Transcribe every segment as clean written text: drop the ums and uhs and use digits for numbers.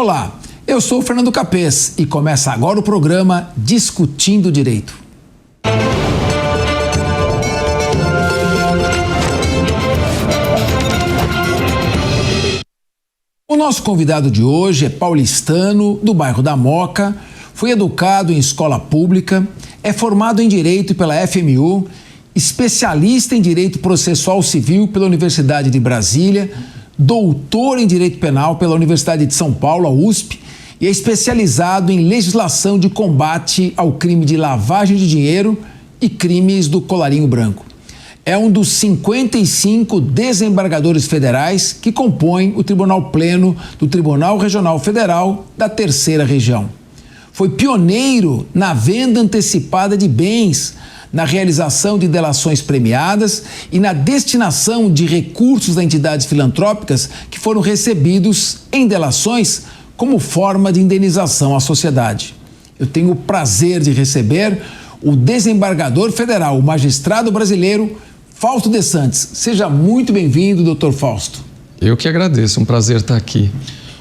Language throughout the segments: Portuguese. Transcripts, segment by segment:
Olá, eu sou o Fernando Capês e começa agora o programa Discutindo Direito. O nosso convidado de hoje é paulistano, do bairro da Moca, foi educado em escola pública, é formado em Direito pela FMU, especialista em Direito Processual Civil pela Universidade de Brasília, doutor em Direito Penal pela Universidade de São Paulo, a USP, e é especializado em legislação de combate ao crime de lavagem de dinheiro e crimes do colarinho branco. É um dos 55 desembargadores federais que compõem o Tribunal Pleno do Tribunal Regional Federal da Terceira Região. Foi pioneiro na venda antecipada de bens, na realização de delações premiadas e na destinação de recursos da entidades filantrópicas que foram recebidos em delações como forma de indenização à sociedade. Eu tenho o prazer de receber o desembargador federal, o magistrado brasileiro, Fausto de Santis. Seja muito bem-vindo, doutor Fausto. Eu que agradeço, um prazer estar aqui.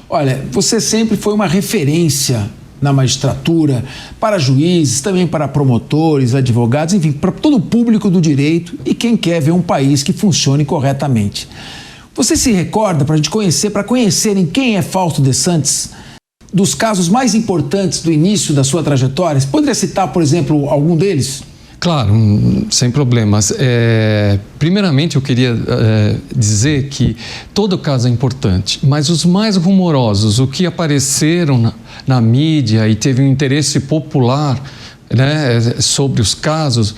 Olha, você sempre foi uma referência na magistratura, para juízes, também para promotores, advogados, enfim, para todo o público do direito e quem quer ver um país que funcione corretamente. Você se recorda, para a gente conhecer, para conhecerem quem é Fausto de Santis, dos casos mais importantes do início da sua trajetória? Você poderia citar, por exemplo, algum deles? Claro, sem problemas. Primeiramente, eu queria dizer que todo caso é importante, mas os mais rumorosos, o que apareceram na mídia e teve um interesse popular, né, sobre os casos,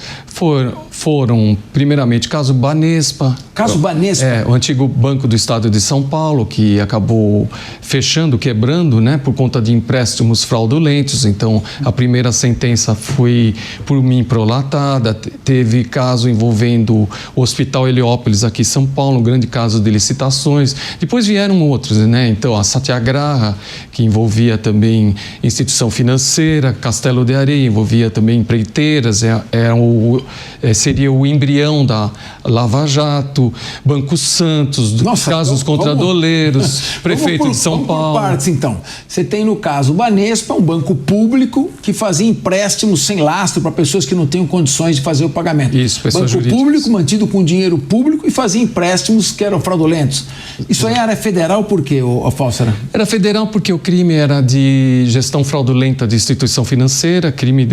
foram primeiramente, caso Banespa. Caso Banespa? O antigo Banco do Estado de São Paulo, que acabou fechando, quebrando, né, por conta de empréstimos fraudulentos. Então, a primeira sentença foi por mim prolatada. Teve caso envolvendo o Hospital Heliópolis aqui em São Paulo, um grande caso de licitações. Depois vieram outros, né? Então, a Satyagraha, que envolvia também instituição financeira, Castelo de Areia, envolvia também empreiteiras, seria o embrião da Lava Jato, Banco Santos, casos contra doleiros, prefeito de São Paulo. Por partes, então. Você tem no caso o Banespa, um banco público que fazia empréstimos sem lastro para pessoas que não tinham condições de fazer o pagamento. Isso, pessoas jurídicas. Banco público mantido com dinheiro público e fazia empréstimos que eram fraudulentos. Isso aí era federal por quê, Fausto? Era federal porque o crime era de gestão fraudulenta de instituição financeira, crime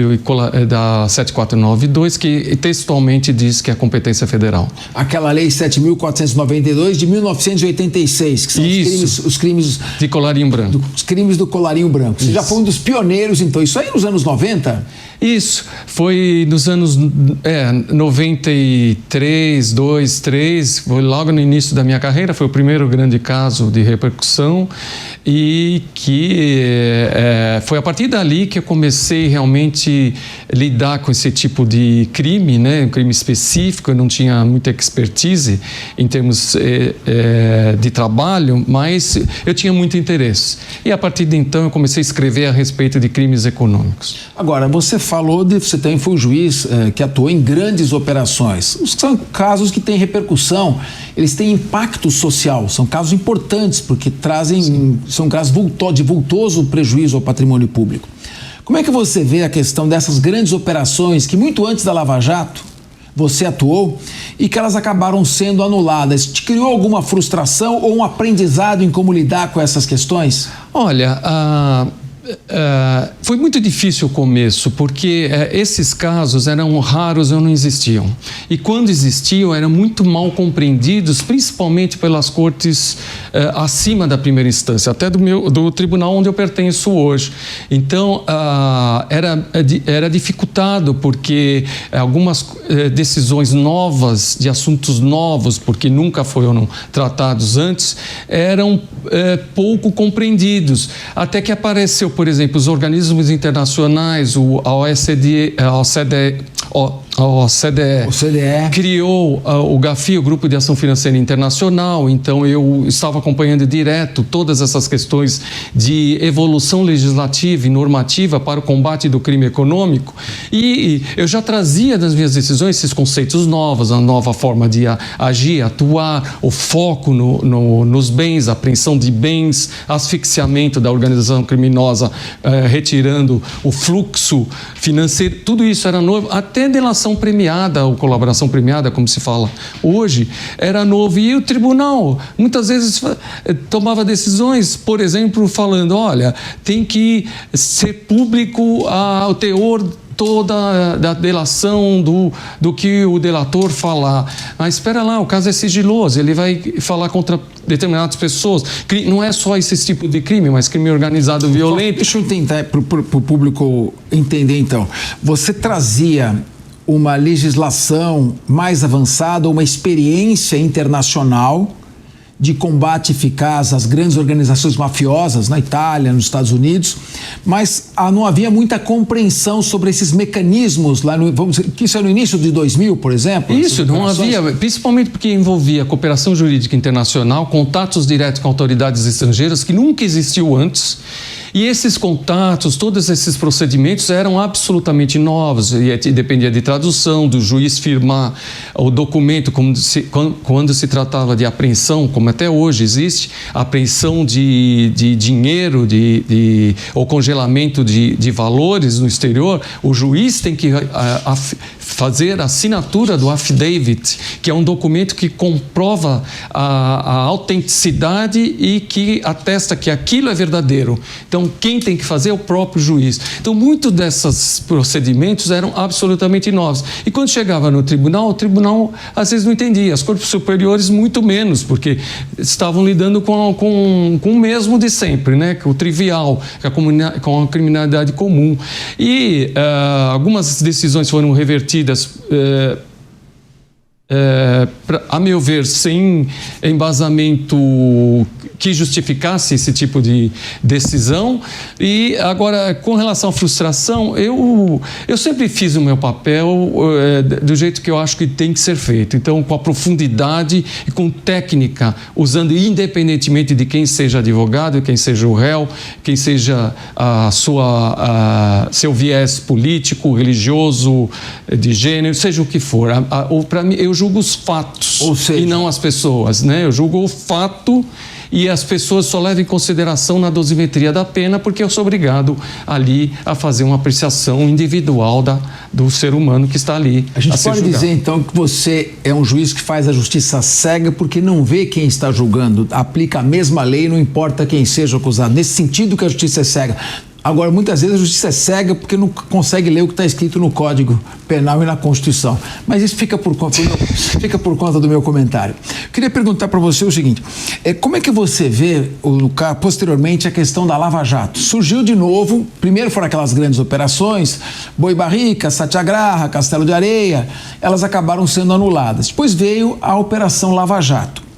da 7492, que textualmente diz que é competência federal. Aquela lei 7.492 de 1986, que são os crimes de colarinho branco. Os crimes do colarinho branco. Você já foi um dos pioneiros, então. Isso aí nos anos 90? Isso, foi nos anos 93, 2, 3, foi logo no início da minha carreira, foi o primeiro grande caso de repercussão e que foi a partir dali que eu comecei realmente a lidar com esse tipo de crime, né? Um crime específico, eu não tinha muita expertise em termos de trabalho, mas eu tinha muito interesse. E a partir de então eu comecei a escrever a respeito de crimes econômicos. Agora, você também foi um juiz que atuou em grandes operações. São casos que têm repercussão, eles têm impacto social, são casos importantes, porque são casos de vultoso prejuízo ao patrimônio público. Como é que você vê a questão dessas grandes operações que muito antes da Lava Jato você atuou e que elas acabaram sendo anuladas? Te criou alguma frustração ou um aprendizado em como lidar com essas questões? Olha, foi muito difícil o começo, porque esses casos eram raros ou não existiam. E quando existiam, eram muito mal compreendidos, principalmente pelas cortes acima da primeira instância, até do tribunal onde eu pertenço hoje. Então, era dificultado, porque algumas decisões novas, de assuntos novos, porque nunca foram tratados antes, eram pouco compreendidos. Até que apareceu, por exemplo, os organismos internacionais, a O CDE criou o GAFI, o Grupo de Ação Financeira Internacional. Então eu estava acompanhando direto todas essas questões de evolução legislativa e normativa para o combate do crime econômico, e eu já trazia nas minhas decisões esses conceitos novos, a nova forma de agir, atuar, o foco nos bens, a apreensão de bens, asfixiamento da organização criminosa, retirando o fluxo financeiro. Tudo isso era novo, até delação premiada ou colaboração premiada, como se fala hoje, era novo. E o tribunal muitas vezes tomava decisões, por exemplo, falando, olha, tem que ser público o teor toda da delação do que o delator falar. Mas espera lá, o caso é sigiloso, ele vai falar contra determinadas pessoas. Não é só esse tipo de crime, mas crime organizado violento. Deixa eu tentar para o público entender então. Você trazia uma legislação mais avançada, uma experiência internacional de combate eficaz às grandes organizações mafiosas na Itália, nos Estados Unidos, mas não havia muita compreensão sobre esses mecanismos lá vamos dizer, que isso é no início de 2000, por exemplo? Isso, não havia, principalmente porque envolvia cooperação jurídica internacional, contatos diretos com autoridades estrangeiras que nunca existiu antes. E esses contatos, todos esses procedimentos eram absolutamente novos, e dependia de tradução, do juiz firmar o documento, quando se tratava de apreensão, como até hoje existe, apreensão de dinheiro, ou congelamento de valores no exterior, o juiz tem que fazer a assinatura do affidavit, que é um documento que comprova a autenticidade e que atesta que aquilo é verdadeiro. Então, quem tem que fazer é o próprio juiz. Então, muitos desses procedimentos eram absolutamente novos. E quando chegava no tribunal, o tribunal às vezes não entendia. As cortes superiores muito menos, porque estavam lidando com o mesmo de sempre, né? Com o trivial, com a criminalidade comum. E algumas decisões foram revertidas, a meu ver, sem embasamento que justificasse esse tipo de decisão. E agora, com relação à frustração, eu sempre fiz o meu papel do jeito que eu acho que tem que ser feito. Então, com a profundidade e com técnica, usando independentemente de quem seja advogado, quem seja o réu, quem seja seu viés político, religioso, de gênero, seja o que for. Para mim, eu julgo os fatos, e não as pessoas, né? Eu julgo o fato, e as pessoas só levam em consideração na dosimetria da pena, porque eu sou obrigado ali a fazer uma apreciação individual do ser humano que está ali. A gente pode dizer então que você é um juiz que faz a justiça cega porque não vê quem está julgando, aplica a mesma lei, não importa quem seja acusado. Nesse sentido que a justiça é cega. Agora, muitas vezes a justiça é cega porque não consegue ler o que está escrito no Código Penal e na Constituição. Mas isso fica por conta do meu comentário. Eu queria perguntar para você o seguinte, como é que você vê, posteriormente, a questão da Lava Jato? Surgiu de novo, primeiro foram aquelas grandes operações, Boi Barrica, Satyagraha, Castelo de Areia, elas acabaram sendo anuladas. Depois veio a Operação Lava Jato.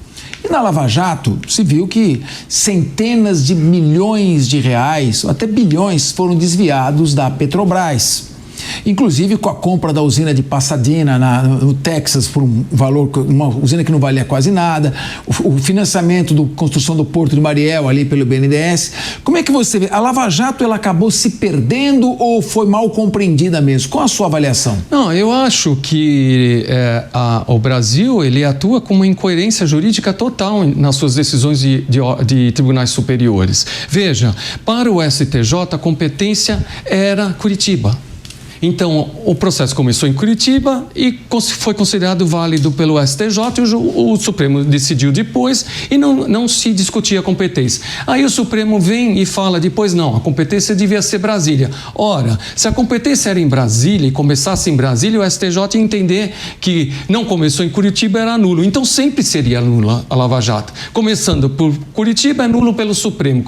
E na Lava Jato se viu que centenas de milhões de reais, ou até bilhões, foram desviados da Petrobras. Inclusive com a compra da usina de Pasadena, no Texas, por um valor, uma usina que não valia quase nada, o financiamento da construção do Porto de Mariel ali pelo BNDES. Como é que você vê? A Lava Jato, ela acabou se perdendo ou foi mal compreendida mesmo? Qual a sua avaliação? Não, eu acho que o Brasil, ele atua com uma incoerência jurídica total nas suas decisões de tribunais superiores. Veja, para o STJ, a competência era Curitiba. Então, o processo começou em Curitiba e foi considerado válido pelo STJ, e o Supremo decidiu depois e não se discutia a competência. Aí o Supremo vem e fala depois, não, a competência devia ser Brasília. Ora, se a competência era em Brasília e começasse em Brasília, o STJ ia entender que não começou em Curitiba, era nulo. Então, sempre seria nula a Lava Jato. Começando por Curitiba, é nulo pelo Supremo.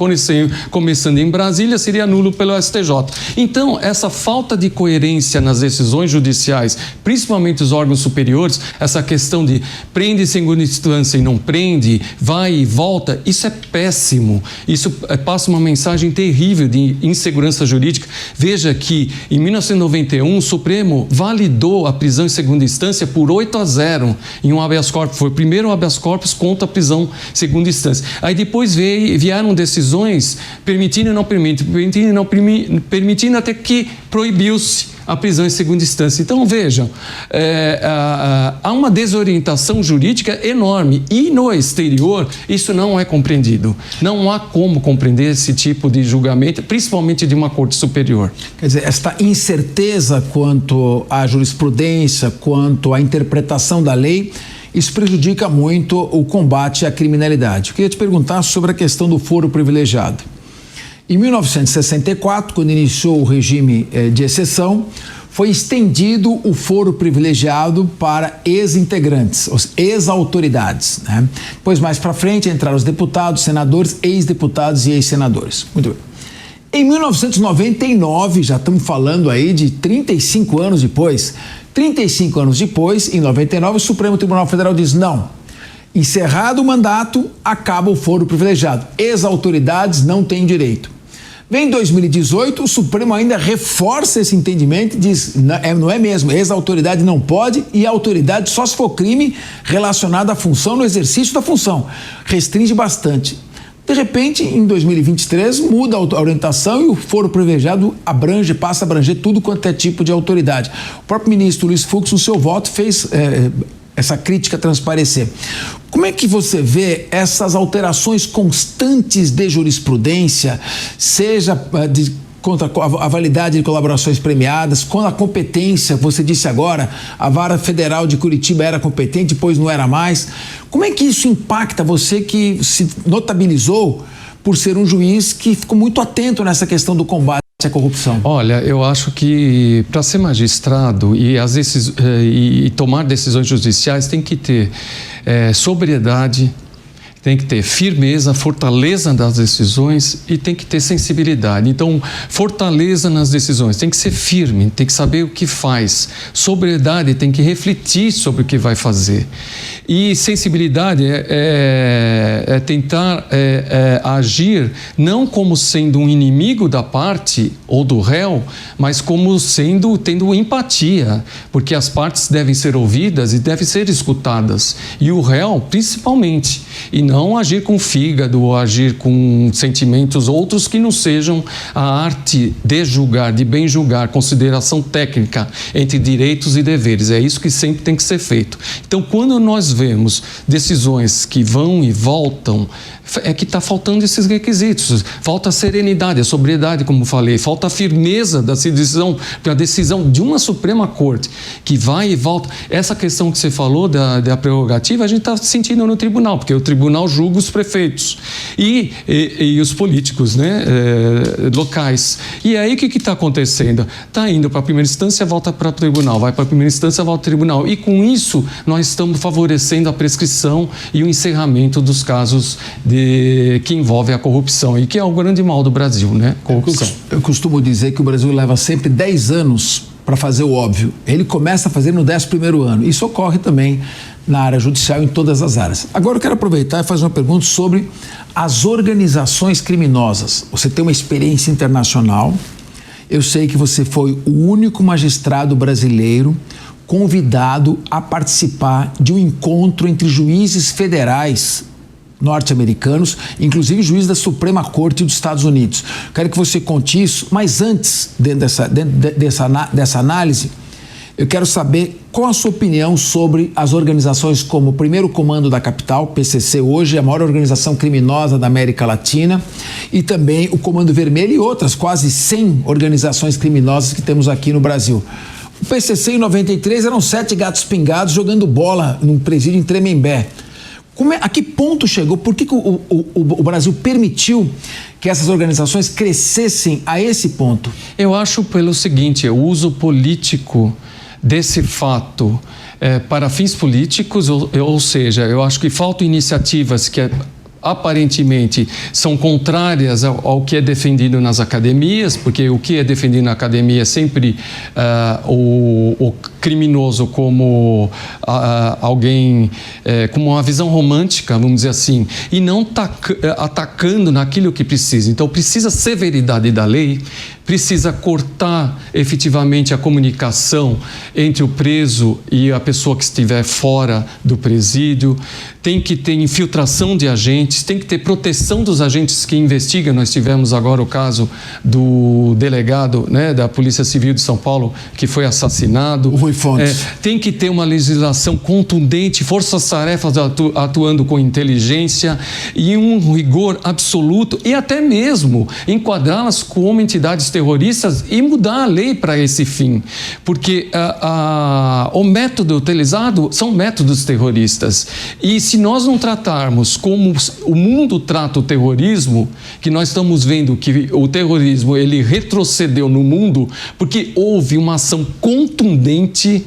Começando em Brasília, seria nulo pelo STJ. Então, essa falta de coerência ingerência nas decisões judiciais, principalmente os órgãos superiores, essa questão de prende em segunda instância e não prende, vai e volta, isso é péssimo. Isso passa uma mensagem terrível de insegurança jurídica. Veja que em 1991 o Supremo validou a prisão em segunda instância por 8-0 em um habeas corpus. Foi o primeiro habeas corpus contra a prisão em segunda instância. Aí depois vieram decisões permitindo e não permitindo, até que proibiu-se a prisão em segunda instância. Então, vejam, há uma desorientação jurídica enorme e no exterior isso não é compreendido. Não há como compreender esse tipo de julgamento, principalmente de uma corte superior. Quer dizer, esta incerteza quanto à jurisprudência, quanto à interpretação da lei, isso prejudica muito o combate à criminalidade. Eu queria te perguntar sobre a questão do foro privilegiado. Em 1964, quando iniciou o regime de exceção, foi estendido o foro privilegiado para ex-integrantes, ex-autoridades, né? Depois, mais para frente, entraram os deputados, senadores, ex-deputados e ex-senadores. Muito bem. Em 1999, já estamos falando aí de 35 anos depois, em 99, o Supremo Tribunal Federal diz não. Encerrado o mandato, acaba o foro privilegiado. Ex-autoridades não têm direito. Vem 2018, o Supremo ainda reforça esse entendimento e diz, não é mesmo, ex-autoridade não pode e a autoridade só se for crime relacionado à função, no exercício da função. Restringe bastante. De repente, em 2023, muda a orientação e o foro privilegiado passa a abranger tudo quanto é tipo de autoridade. O próprio ministro Luiz Fux, no seu voto, fez essa crítica transparecer. Como é que você vê essas alterações constantes de jurisprudência, seja contra a validade de colaborações premiadas, quando a competência, você disse agora, a Vara Federal de Curitiba era competente, depois não era mais. Como é que isso impacta você que se notabilizou por ser um juiz que ficou muito atento nessa questão do combate à corrupção? Olha, eu acho que para ser magistrado e tomar decisões judiciais tem que ter sobriedade, tem que ter firmeza, fortaleza das decisões e tem que ter sensibilidade. Então, fortaleza nas decisões, tem que ser firme, tem que saber o que faz. Sobriedade, tem que refletir sobre o que vai fazer. E sensibilidade é tentar agir não como sendo um inimigo da parte ou do réu, mas como tendo empatia, porque as partes devem ser ouvidas e devem ser escutadas. E o réu, principalmente. E não agir com fígado ou agir com sentimentos outros que não sejam a arte de julgar, de bem julgar, consideração técnica entre direitos e deveres. É isso que sempre tem que ser feito. Então, quando nós vemos decisões que vão e voltam, é que está faltando esses requisitos. Falta a serenidade, a sobriedade, como falei, falta a firmeza da decisão, porque a decisão de uma Suprema Corte que vai e volta. Essa questão que você falou da prerrogativa, a gente está sentindo no tribunal, porque o tribunal julga os prefeitos e os políticos, né, locais. E aí o que está acontecendo? Está indo para a primeira instância, volta para o tribunal, vai para a primeira instância, volta para o tribunal. E com isso, nós estamos favorecendo a prescrição e o encerramento dos casos que envolve a corrupção e que é o grande mal do Brasil, né? Corrupção. Eu costumo dizer que o Brasil leva sempre 10 anos para fazer o óbvio. Ele começa a fazer no 11º ano. Isso ocorre também na área judicial, em todas as áreas. Agora eu quero aproveitar e fazer uma pergunta sobre as organizações criminosas. Você tem uma experiência internacional. Eu sei que você foi o único magistrado brasileiro convidado a participar de um encontro entre juízes federais norte-americanos, inclusive juiz da Suprema Corte dos Estados Unidos. Quero que você conte isso, mas antes dessa análise, eu quero saber qual a sua opinião sobre as organizações como o Primeiro Comando da Capital, PCC, hoje a maior organização criminosa da América Latina, e também o Comando Vermelho e outras quase 100 organizações criminosas que temos aqui no Brasil. O PCC em 93 eram 7 gatos pingados jogando bola num presídio em Tremembé. A que ponto chegou? Por que o Brasil permitiu que essas organizações crescessem a esse ponto? Eu acho pelo seguinte, o uso político desse fato para fins políticos, ou seja, eu acho que faltam iniciativas que aparentemente são contrárias ao que é defendido nas academias, porque o que é defendido na academia é sempre o criminoso como alguém, como uma visão romântica, vamos dizer assim, e não atacando naquilo que precisa. Então, precisa severidade da lei, precisa cortar efetivamente a comunicação entre o preso e a pessoa que estiver fora do presídio, tem que ter infiltração de agentes, tem que ter proteção dos agentes que investigam. Nós tivemos agora o caso do delegado, né, da Polícia Civil de São Paulo, que foi assassinado. O Rui Fontes. Tem que ter uma legislação contundente, forças-tarefas atuando com inteligência e um rigor absoluto, e até mesmo enquadrá-las como entidades terroristas e mudar a lei para esse fim, porque o método utilizado são métodos terroristas, e se nós não tratarmos como o mundo trata o terrorismo, que nós estamos vendo que o terrorismo ele retrocedeu no mundo porque houve uma ação contundente,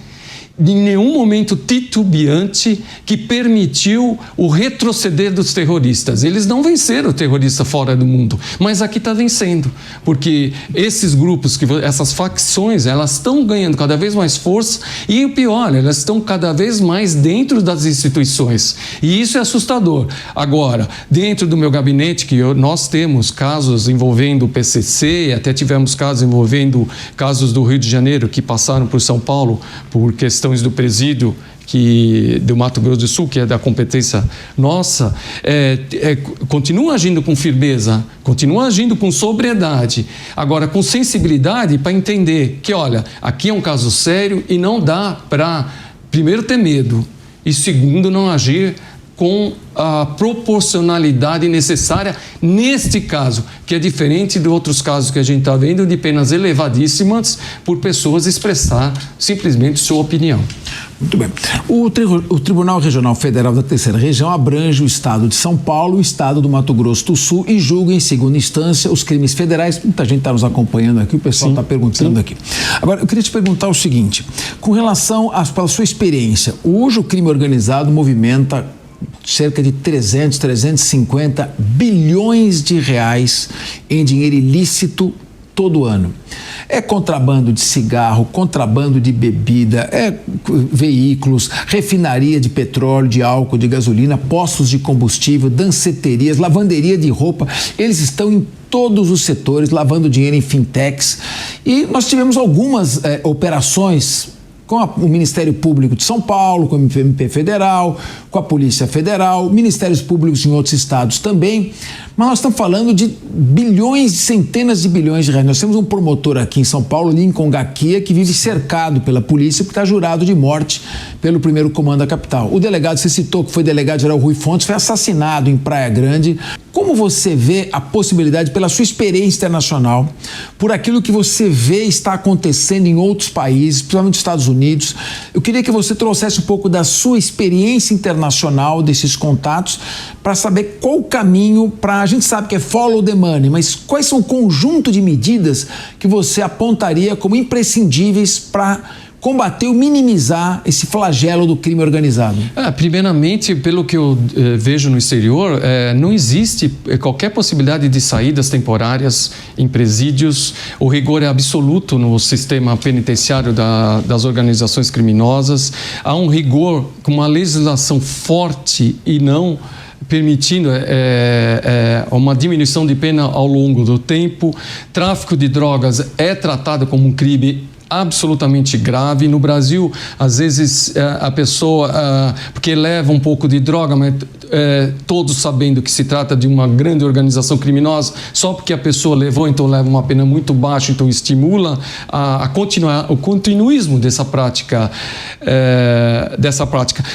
em nenhum momento titubeante, que permitiu o retroceder dos terroristas. Eles não venceram o terrorista fora do mundo, mas aqui está vencendo, porque esses grupos, essas facções, elas estão ganhando cada vez mais força e o pior, elas estão cada vez mais dentro das instituições, e isso é assustador. Agora, dentro do meu gabinete, que nós temos casos envolvendo o PCC, até tivemos casos envolvendo casos do Rio de Janeiro que passaram por São Paulo por questão do presídio do Mato Grosso do Sul, que é da competência nossa, continua agindo com firmeza, continua agindo com sobriedade, agora com sensibilidade para entender que, olha, aqui é um caso sério e não dá para, primeiro, ter medo e, segundo, não agir com a proporcionalidade necessária neste caso, que é diferente de outros casos que a gente está vendo de penas elevadíssimas por pessoas expressar simplesmente sua opinião. Muito bem. O Tribunal Regional Federal da Terceira Região abrange o estado de São Paulo e o estado do Mato Grosso do Sul e julga em segunda instância os crimes federais. Muita gente está nos acompanhando aqui, o pessoal está perguntando aqui. Agora, eu queria te perguntar o seguinte, com relação pela sua experiência, hoje o crime organizado movimenta cerca de 350 bilhões de reais em dinheiro ilícito todo ano. É contrabando de cigarro, contrabando de bebida, veículos, refinaria de petróleo, de álcool, de gasolina, postos de combustível, danceterias, lavanderia de roupa. Eles estão em todos os setores, lavando dinheiro em fintechs. E nós tivemos algumas operações com o Ministério Público de São Paulo, com o MP Federal, com a Polícia Federal, Ministérios Públicos em outros estados também, mas nós estamos falando de bilhões, centenas de bilhões de reais. Nós temos um promotor aqui em São Paulo, Lincoln Gaquia, que vive cercado pela polícia porque está jurado de morte pelo primeiro comando da capital. O delegado, você citou que foi delegado-geral Rui Fontes, foi assassinado em Praia Grande. Como você vê a possibilidade, pela sua experiência internacional, por aquilo que você vê está acontecendo em outros países, principalmente nos Estados Unidos, eu queria que você trouxesse um pouco da sua experiência internacional, desses contatos, para saber qual o caminho para... A gente sabe que é follow the money, mas quais são o conjunto de medidas que você apontaria como imprescindíveis para combater ou minimizar esse flagelo do crime organizado? Primeiramente, pelo que eu vejo no exterior, não existe qualquer possibilidade de saídas temporárias em presídios. O rigor é absoluto no sistema penitenciário das organizações criminosas. Há um rigor com uma legislação forte e não permitindo uma diminuição de pena ao longo do tempo. Tráfico de drogas é tratado como um crime absolutamente grave. No Brasil, às vezes a pessoa, porque leva um pouco de droga, mas todos sabendo que se trata de uma grande organização criminosa, só porque a pessoa levou, então leva uma pena muito baixa, então estimula a continuar o continuismo dessa prática.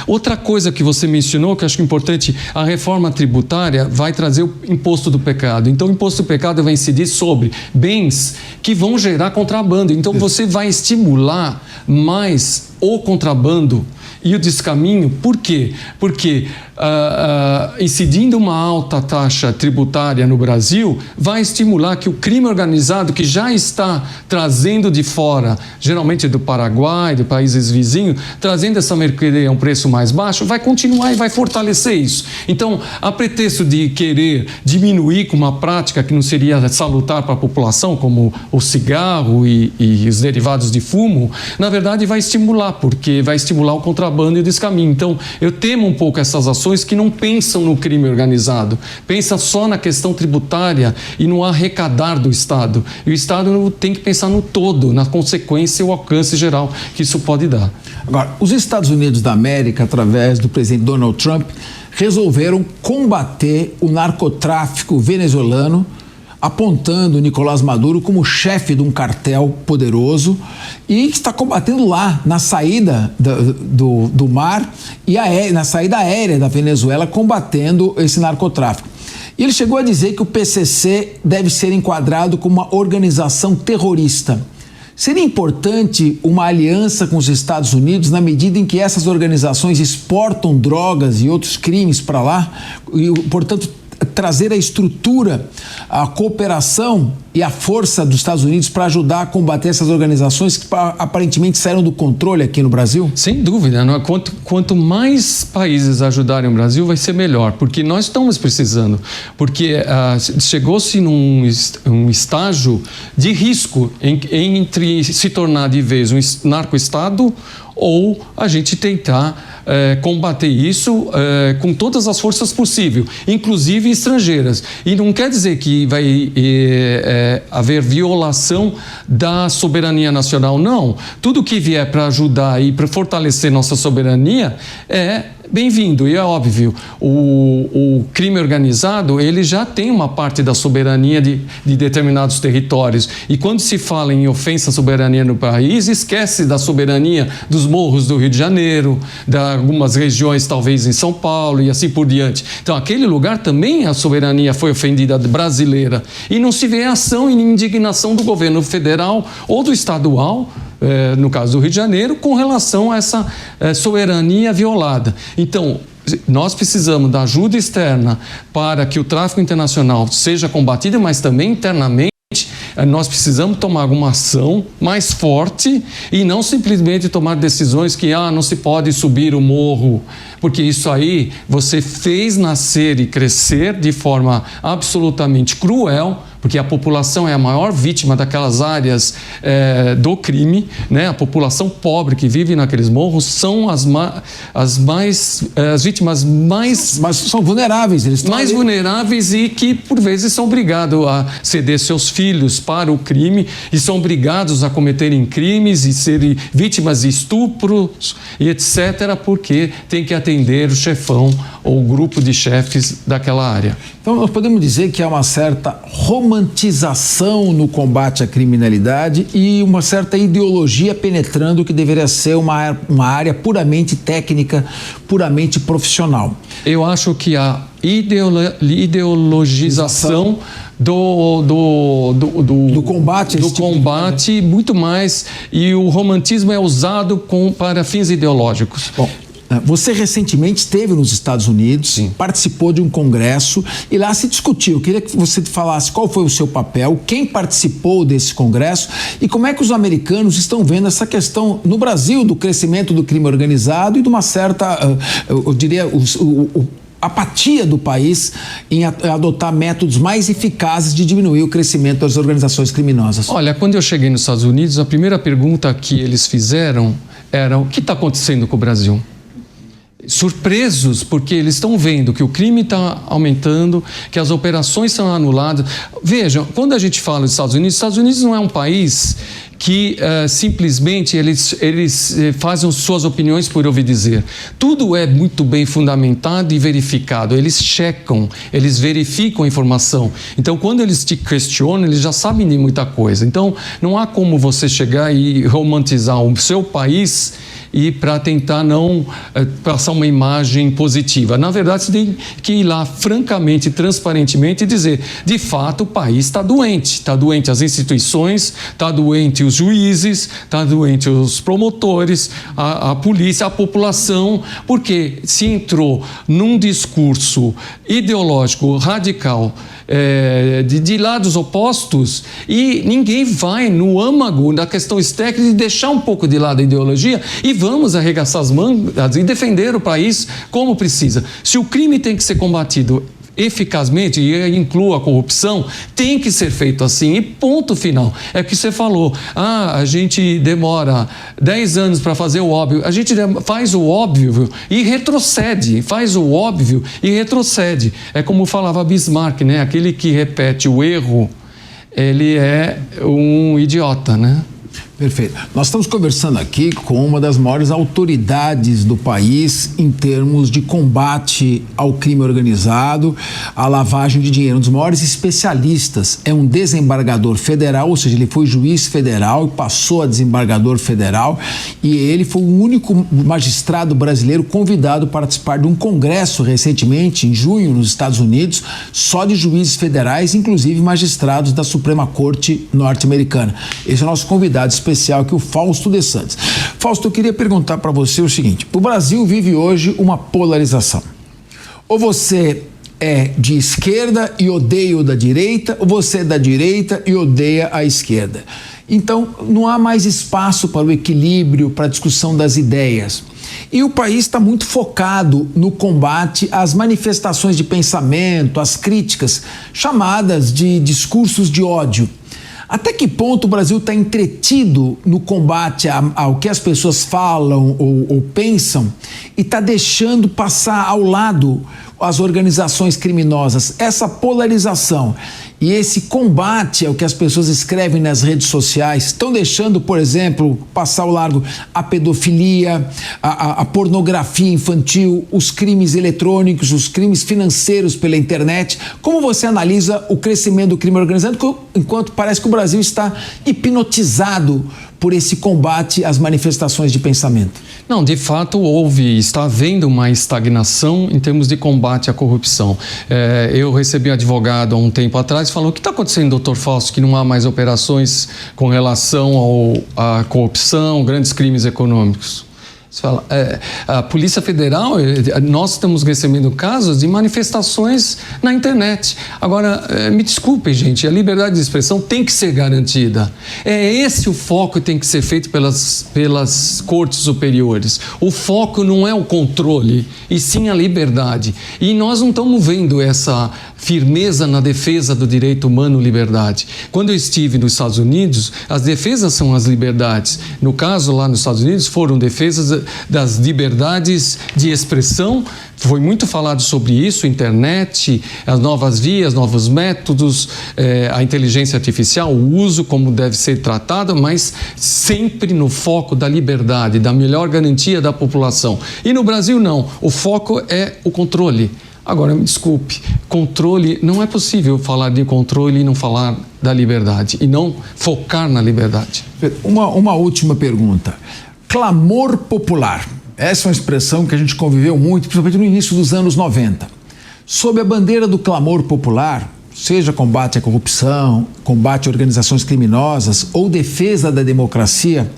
Outra coisa que você mencionou, que eu acho importante, a reforma tributária vai trazer o imposto do pecado. Então, o imposto do pecado vai incidir sobre bens que vão gerar contrabando. Então, você vai estimular mais o contrabando e o descaminho. Por quê? Porque incidindo uma alta taxa tributária no Brasil, vai estimular que o crime organizado, que já está trazendo de fora, geralmente do Paraguai, de países vizinhos, trazendo essa mercadoria a um preço mais baixo, vai continuar e vai fortalecer isso. Então, a pretexto de querer diminuir com uma prática que não seria salutar para a população, como o cigarro e os derivados de fumo, na verdade vai estimular, porque vai estimular o contrabando e o descaminho. Então, eu temo um pouco essas ações que não pensam no crime organizado, pensam só na questão tributária e no arrecadar do Estado. E o Estado tem que pensar no todo, na consequência e o alcance geral que isso pode dar. Agora, os Estados Unidos da América, através do presidente Donald Trump, resolveram combater o narcotráfico venezuelano, apontando Nicolás Maduro como chefe de um cartel poderoso e está combatendo lá na saída do mar e na saída aérea da Venezuela, combatendo esse narcotráfico. E ele chegou a dizer que o PCC deve ser enquadrado como uma organização terrorista. Seria importante uma aliança com os Estados Unidos na medida em que essas organizações exportam drogas e outros crimes para lá e, portanto, trazer a estrutura, a cooperação e a força dos Estados Unidos para ajudar a combater essas organizações que aparentemente saíram do controle aqui no Brasil? Sem dúvida, não é? Quanto mais países ajudarem o Brasil, vai ser melhor, porque nós estamos precisando, porque chegou-se num estágio de risco entre se tornar de vez um narco-estado ou a gente tentar combater isso com todas as forças possíveis, inclusive estrangeiras. E não quer dizer que vai haver violação da soberania nacional, não. Tudo que vier para ajudar e para fortalecer nossa soberania é bem-vindo. E é óbvio, o crime organizado, ele já tem uma parte da soberania de determinados territórios. E quando se fala em ofensa à soberania no país, esquece da soberania dos morros do Rio de Janeiro, de algumas regiões, talvez em São Paulo e assim por diante. Então, aquele lugar também a soberania foi ofendida brasileira. E não se vê ação e indignação do governo federal ou do estadual, no caso do Rio de Janeiro, com relação a essa soberania violada. Então, nós precisamos da ajuda externa para que o tráfico internacional seja combatido, mas também internamente nós precisamos tomar alguma ação mais forte e não simplesmente tomar decisões que não se pode subir o morro, porque isso aí você fez nascer e crescer de forma absolutamente cruel, porque a população é a maior vítima daquelas áreas do crime, né? A população pobre que vive naqueles morros são as vítimas mais... Mas são vulneráveis. Eles estão mais vulneráveis e que, por vezes, são obrigados a ceder seus filhos para o crime e são obrigados a cometerem crimes e serem vítimas de estupros e etc., porque tem que atender o chefão ou o grupo de chefes daquela área. Então, nós podemos dizer que há uma certa romantização no combate à criminalidade e uma certa ideologia penetrando o que deveria ser uma área puramente técnica, puramente profissional. Eu acho que a ideologização do combate muito mais, e o romantismo é usado para fins ideológicos. Bom, você recentemente esteve nos Estados Unidos, sim, participou de um congresso e lá se discutiu. Eu queria que você falasse qual foi o seu papel, quem participou desse congresso e como é que os americanos estão vendo essa questão no Brasil do crescimento do crime organizado e de uma certa, eu diria, apatia do país em adotar métodos mais eficazes de diminuir o crescimento das organizações criminosas. Olha, quando eu cheguei nos Estados Unidos, a primeira pergunta que eles fizeram era: o que está acontecendo com o Brasil? Surpresos, porque eles estão vendo que o crime está aumentando, que as operações são anuladas. Vejam, quando a gente fala dos Estados Unidos não é um país que simplesmente eles fazem suas opiniões por ouvir dizer. Tudo é muito bem fundamentado e verificado. Eles checam, eles verificam a informação. Então, quando eles te questionam, eles já sabem de muita coisa. Então, não há como você chegar e romantizar o seu país e para tentar não passar uma imagem positiva. Na verdade, você tem que ir lá francamente, transparentemente e dizer, de fato, o país está doente as instituições, está doente os juízes, está doente os promotores, a polícia, a população, porque se entrou num discurso ideológico radical de lados opostos e ninguém vai no âmago da questão estética de deixar um pouco de lado a ideologia e vamos arregaçar as mangas e defender o país como precisa. Se o crime tem que ser combatido eficazmente, e inclua a corrupção, tem que ser feito assim, e ponto final. É o que você falou, a gente demora 10 anos para fazer o óbvio, a gente faz o óbvio e retrocede, É como falava Bismarck, né? Aquele que repete o erro, ele é um idiota, né? Perfeito. Nós estamos conversando aqui com uma das maiores autoridades do país em termos de combate ao crime organizado, à lavagem de dinheiro. Um dos maiores especialistas, é um desembargador federal, ou seja, ele foi juiz federal e passou a desembargador federal, e ele foi o único magistrado brasileiro convidado para participar de um congresso recentemente, em junho, nos Estados Unidos, só de juízes federais, inclusive magistrados da Suprema Corte norte-americana. Esse é o nosso convidado especial, que é o Fausto de Santos. Fausto, eu queria perguntar para você o seguinte: o Brasil vive hoje uma polarização. Ou você é de esquerda e odeia o da direita, ou você é da direita e odeia a esquerda. Então, não há mais espaço para o equilíbrio, para a discussão das ideias. E o país está muito focado no combate às manifestações de pensamento, às críticas, chamadas de discursos de ódio. Até que ponto o Brasil está entretido no combate ao que as pessoas falam ou pensam e está deixando passar ao lado as organizações criminosas? Essa polarização e esse combate ao que as pessoas escrevem nas redes sociais estão deixando, por exemplo, passar ao largo a pedofilia, a pornografia infantil, os crimes eletrônicos, os crimes financeiros pela internet. Como você analisa o crescimento do crime organizado, enquanto parece que o Brasil está hipnotizado por esse combate às manifestações de pensamento? Não, de fato está havendo uma estagnação em termos de combate à corrupção. Eu recebi um advogado há um tempo atrás e falou: o que está acontecendo, doutor Fausto, que não há mais operações com relação à corrupção, grandes crimes econômicos? Você fala, a Polícia Federal, nós estamos recebendo casos de manifestações na internet. Agora, me desculpem, gente, a liberdade de expressão tem que ser garantida. É esse o foco que tem que ser feito pelas cortes superiores. O foco não é o controle, e sim a liberdade. E nós não estamos vendo essa firmeza na defesa do direito humano e liberdade. Quando eu estive nos Estados Unidos, as defesas são as liberdades. No caso, lá nos Estados Unidos, foram defesas das liberdades de expressão. Foi muito falado sobre isso, internet, as novas vias, novos métodos, a inteligência artificial, o uso, como deve ser tratado, mas sempre no foco da liberdade, da melhor garantia da população. E no Brasil, não. O foco é o controle. Agora, me desculpe, controle, não é possível falar de controle e não falar da liberdade, e não focar na liberdade. Uma última pergunta. Clamor popular. Essa é uma expressão que a gente conviveu muito, principalmente no início dos anos 90. Sob a bandeira do clamor popular, seja combate à corrupção, combate a organizações criminosas ou defesa da democracia,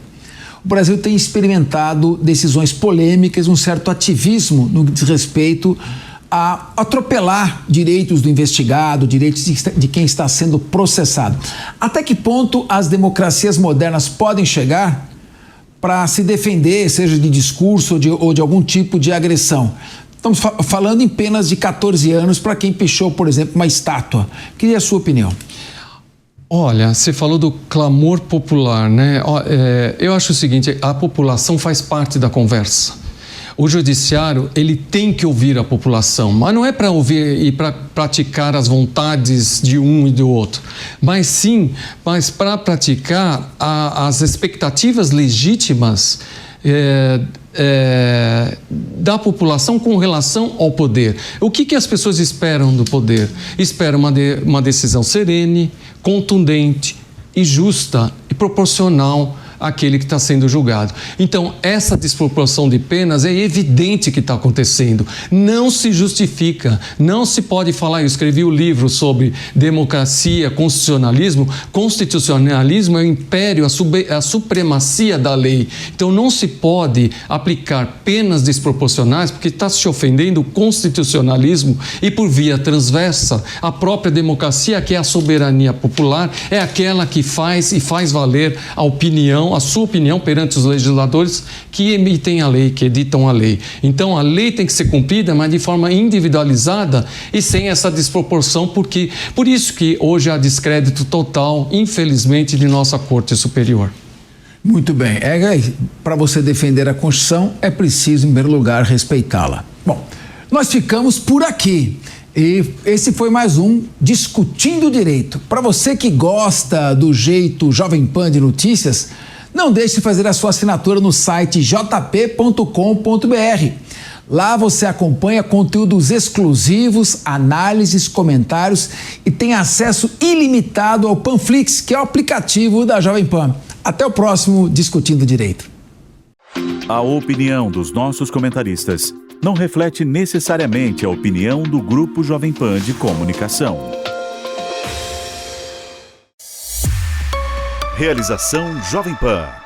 o Brasil tem experimentado decisões polêmicas, um certo ativismo no que diz respeito a atropelar direitos do investigado, direitos de quem está sendo processado. Até que ponto as democracias modernas podem chegar para se defender, seja de discurso ou de algum tipo de agressão? Estamos falando em penas de 14 anos para quem pichou, por exemplo, uma estátua. Queria a sua opinião. Olha, você falou do clamor popular, né? Eu acho o seguinte, a população faz parte da conversa. O judiciário, ele tem que ouvir a população, mas não é para ouvir e para praticar as vontades de um e do outro, mas para praticar as expectativas legítimas da população com relação ao poder. O que as pessoas esperam do poder? Esperam uma decisão serene, contundente e justa e proporcional aquele que está sendo julgado. Então, essa desproporção de penas é evidente que está acontecendo. Não se justifica, não se pode falar. Eu escrevi um livro sobre democracia, constitucionalismo. Constitucionalismo é o império, a supremacia da lei. Então, não se pode aplicar penas desproporcionais porque está se ofendendo o constitucionalismo e, por via transversa, a própria democracia, que é a soberania popular, é aquela que faz valer a opinião, a sua opinião perante os legisladores que emitem a lei, que editam a lei. Então, a lei tem que ser cumprida, mas de forma individualizada e sem essa desproporção, porque por isso que hoje há descrédito total, infelizmente, de nossa Corte Superior. Muito bem. Para você defender a Constituição, é preciso, em primeiro lugar, respeitá-la. Bom, nós ficamos por aqui. E esse foi mais um Discutindo Direito. Para você que gosta do jeito Jovem Pan de notícias, não deixe de fazer a sua assinatura no site jp.com.br. Lá você acompanha conteúdos exclusivos, análises, comentários e tem acesso ilimitado ao Panflix, que é o aplicativo da Jovem Pan. Até o próximo Discutindo Direito. A opinião dos nossos comentaristas não reflete necessariamente a opinião do Grupo Jovem Pan de Comunicação. Realização Jovem Pan.